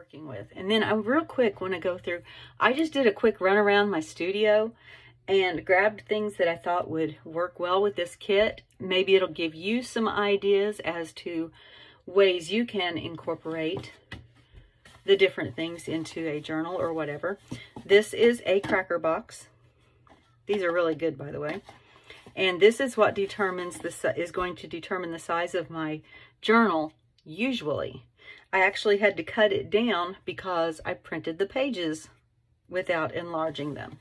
working with. And then I real quick want to go through, I just did a quick run around my studio and grabbed things that I thought would work well with this kit. Maybe it'll give you some ideas as to ways you can incorporate the different things into a journal or whatever. This is a cracker box. These are really good, by the way. And this is what determines is going to determine the size of my journal usually. I actually had to cut it down because I printed the pages without enlarging them.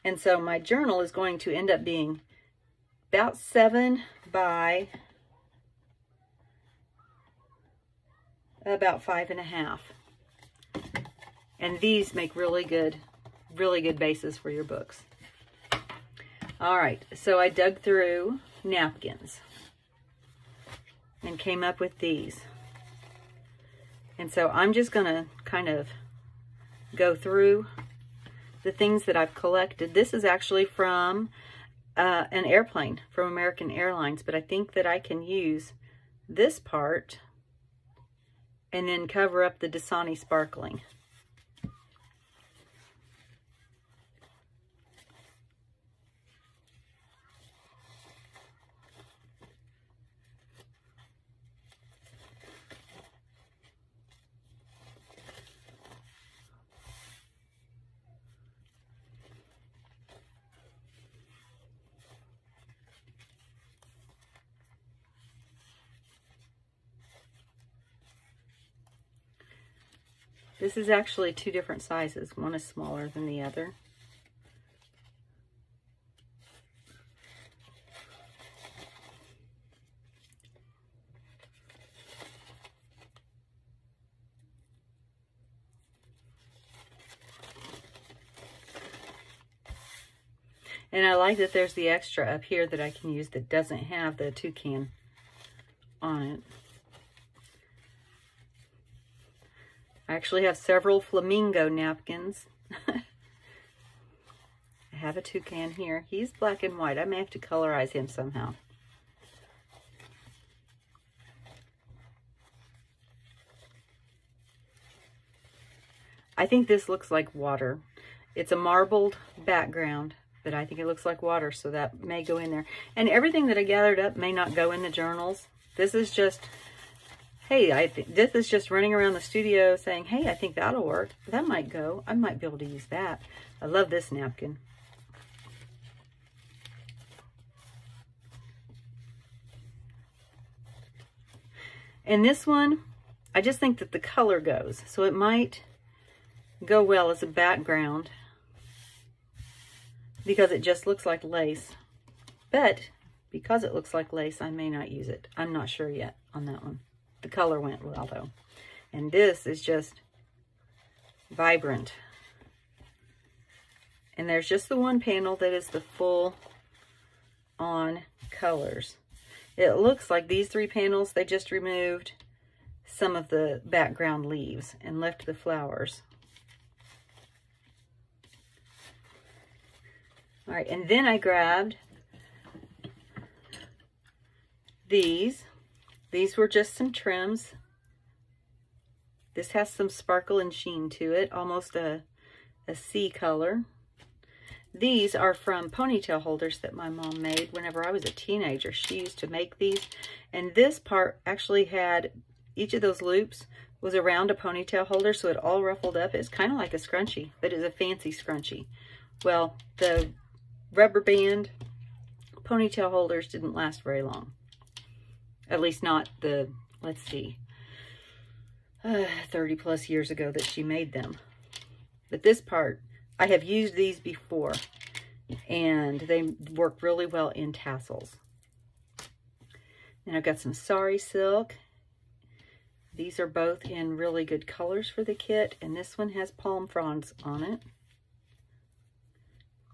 And so my journal is going to end up being about 7 by about 5.5. And these make really good bases for your books. All right, so I dug through napkins and came up with these. And so I'm just gonna kind of go through the things that I've collected. This is actually from an airplane from American Airlines, but I think that I can use this part and then cover up the Dasani sparkling. This is actually 2 different sizes. One is smaller than the other. And I like that there's the extra up here that I can use that doesn't have the toucan on it. I actually have several Flamingo napkins. I have a toucan here. He's black and white. I may have to colorize him somehow. I think this looks like water. It's a marbled background, but I think it looks like water, so that may go in there. And everything that I gathered up may not go in the journals. This is just, hey, this is just running around the studio saying, hey, I think that'll work. That might go. I might be able to use that. I love this napkin. And this one, I just think that the color goes. So it might go well as a background because it just looks like lace. But because it looks like lace, I may not use it. I'm not sure yet on that one. The color went well though. And this is just vibrant. And there's just the one panel that is the full on colors. It looks like these 3 panels, they just removed some of the background leaves and left the flowers. All right, and then I grabbed these. These were just some trims. This has some sparkle and sheen to it, almost a sea color. These are from ponytail holders that my mom made whenever I was a teenager. She used to make these, and this part actually had, each of those loops was around a ponytail holder, so it all ruffled up. It's kind of like a scrunchie, but it's a fancy scrunchie. Well, the rubber band ponytail holders didn't last very long. At least not the, let's see, 30 plus years ago that she made them. But this part, I have used these before, and they work really well in tassels. And I've got some sari silk. These are both in really good colors for the kit, and this one has palm fronds on it.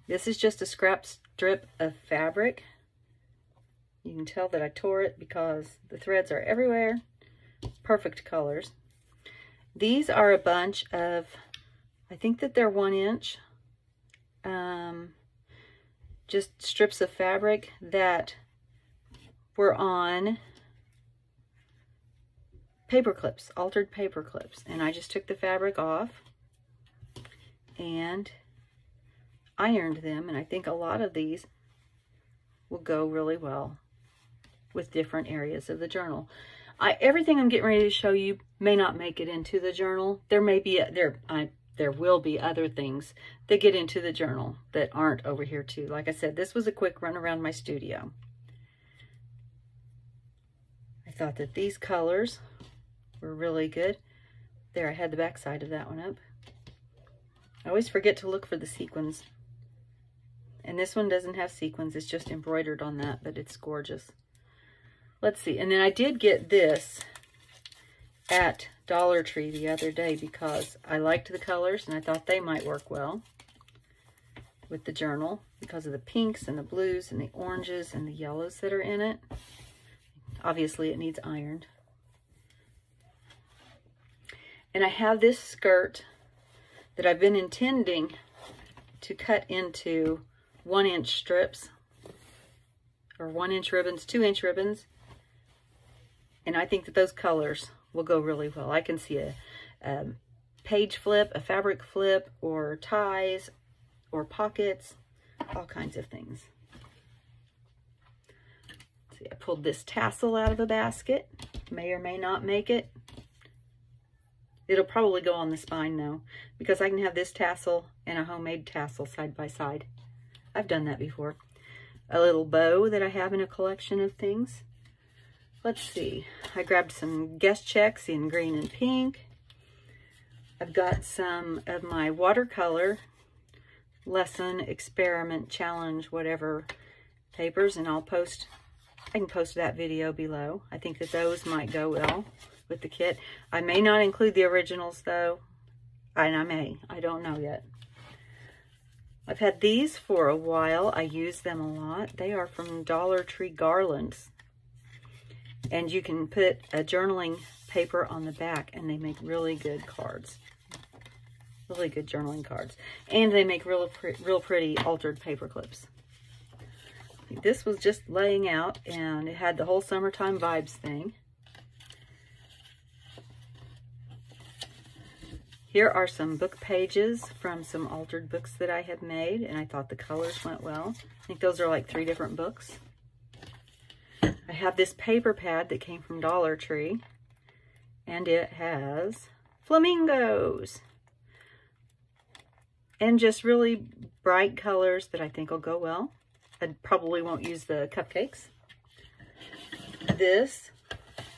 This is just a scrap strip of fabric. You can tell that I tore it because the threads are everywhere. Perfect colors. These are a bunch of, I think that they're 1 inch, just strips of fabric that were on paper clips, altered paper clips. And I just took the fabric off and ironed them. And I think a lot of these will go really well with different areas of the journal. Everything I'm getting ready to show you may not make it into the journal. There may be, there will be other things that get into the journal that aren't over here too. Like I said, this was a quick run around my studio. I thought that these colors were really good. There, I had the back side of that one up. I always forget to look for the sequins. And this one doesn't have sequins, it's just embroidered on that, but it's gorgeous. Let's see, and then I did get this at Dollar Tree the other day because I liked the colors and I thought they might work well with the journal because of the pinks and the blues and the oranges and the yellows that are in it. Obviously it needs ironed. And I have this skirt that I've been intending to cut into 1-inch strips or 1-inch ribbons, 2-inch ribbons. And I think that those colors will go really well. I can see a page flip, a fabric flip, or ties, or pockets, all kinds of things. See, I pulled this tassel out of a basket. May or may not make it. It'll probably go on the spine though, because I can have this tassel and a homemade tassel side by side. I've done that before. A little bow that I have in a collection of things. Let's see, I grabbed some guest checks in green and pink. I've got some of my watercolor lesson, experiment, challenge, whatever papers, and I can post that video below. I think that those might go well with the kit. I may not include the originals though, and I don't know yet. I've had these for a while. I use them a lot. They are from Dollar Tree garlands. And you can put a journaling paper on the back and they make really good cards. Really good journaling cards. And they make real pretty altered paper clips. This was just laying out and it had the whole summertime vibes thing. Here are some book pages from some altered books that I have made, and I thought the colors went well. I think those are like 3 different books. I have this paper pad that came from Dollar Tree, and it has flamingos. And just really bright colors that I think will go well. I probably won't use the cupcakes. This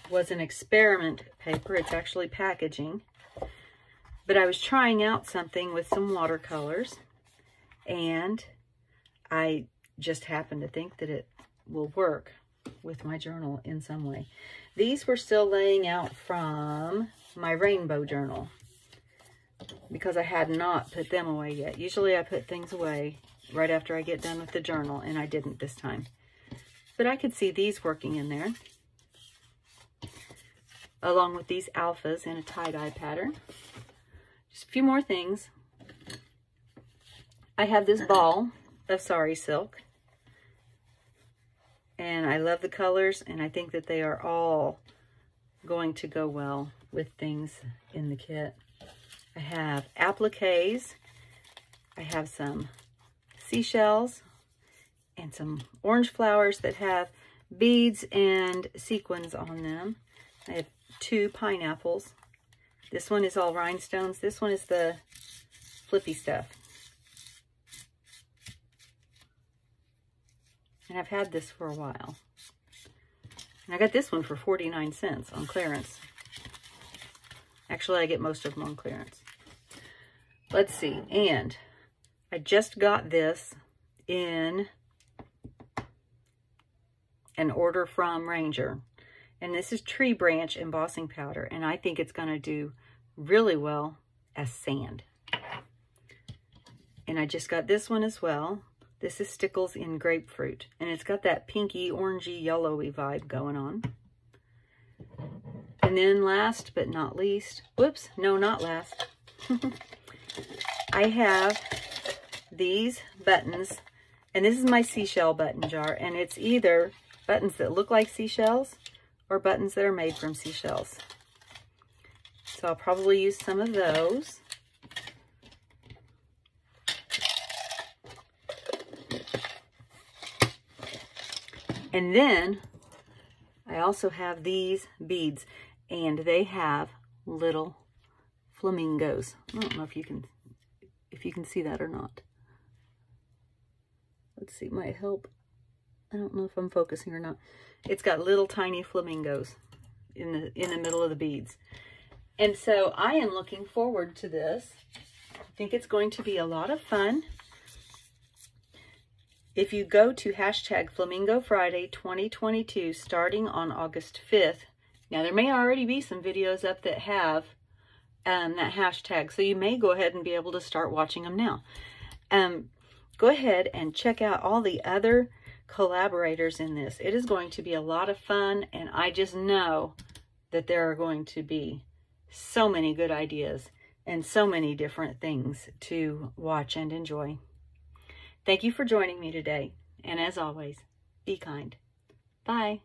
was an experiment paper. It's actually packaging. But I was trying out something with some watercolors, and I just happened to think that it will work with my journal in some way. These were still laying out from my rainbow journal because I had not put them away yet. Usually I put things away right after I get done with the journal, and I didn't this time. But I could see these working in there, along with these alphas in a tie-dye pattern. Just a few more things. I have this ball of sari silk, and I love the colors, and I think that they are all going to go well with things in the kit. I have appliques. I have some seashells and some orange flowers that have beads and sequins on them. I have 2 pineapples. This one is all rhinestones. This one is the flippy stuff. And I've had this for a while. And I got this one for 49 cents on clearance. Actually, I get most of them on clearance. Let's see. And I just got this in an order from Ranger. And this is tree branch embossing powder. And I think it's going to do really well as sand. And I just got this one as well. This is Stickles in Grapefruit. And it's got that pinky, orangey, yellowy vibe going on. And then last but not least, whoops, no, not last. I have these buttons. And this is my seashell button jar. And it's either buttons that look like seashells or buttons that are made from seashells. So I'll probably use some of those. And then I also have these beads, and they have little flamingos. I don't know if you can see that or not. Let's see, might help. I don't know if I'm focusing or not. It's got little tiny flamingos in the middle of the beads. And so I am looking forward to this. I think it's going to be a lot of fun. If you go to hashtag Flamingo Friday 2022 starting on August 5th, now there may already be some videos up that have that hashtag, so you may go ahead and be able to start watching them now. Go ahead and check out all the other collaborators in this. It is going to be a lot of fun, and I just know that there are going to be so many good ideas and so many different things to watch and enjoy. Thank you for joining me today, and as always, be kind. Bye.